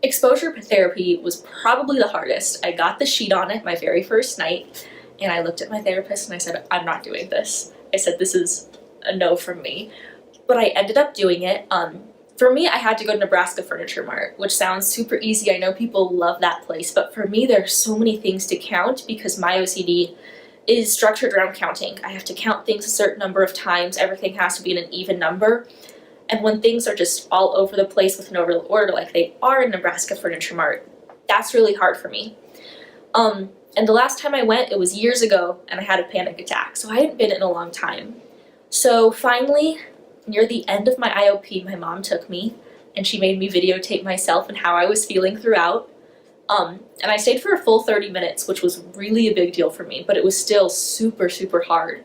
Exposure therapy was probably the hardest. I got the sheet on it my very first night, and I looked at my therapist and I said, I'm not doing this. I said, this is a no from me. But I ended up doing it. For me, I had to go to Nebraska Furniture Mart, which sounds super easy. I know people love that place, but for me, there's so many things to count because my OCD is structured around counting. I have to count things a certain number of times. Everything has to be in an even number. And when things are just all over the place with no real order like they are in Nebraska Furniture Mart, that's really hard for me. And the last time I went, it was years ago, and I had a panic attack, so I hadn't been in a long time. So finally, near the end of my IOP, my mom took me, and she made me videotape myself and how I was feeling throughout. And I stayed for a full 30 minutes, which was really a big deal for me, but it was still super, super hard.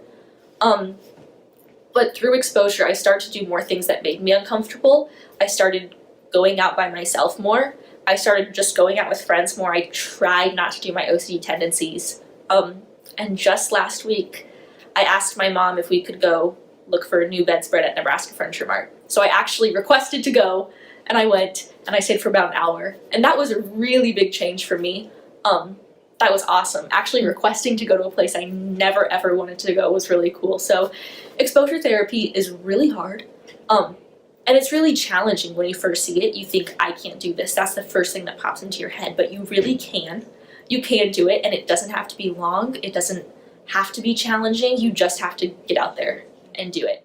But through exposure, I started to do more things that made me uncomfortable. I started going out by myself more. I started just going out with friends more. I tried not to do my OCD tendencies. And just last week, I asked my mom if we could go look for a new bedspread at Nebraska Furniture Mart. So I actually requested to go, and I went, and I stayed for about an hour. And that was a really big change for me. That was awesome. Actually requesting to go to a place I never ever wanted to go was really cool. So exposure therapy is really hard. And it's really challenging when you first see it. You think, I can't do this. That's the first thing that pops into your head, but you really can. You can do it, and it doesn't have to be long. It doesn't have to be challenging. You just have to get out there and do it.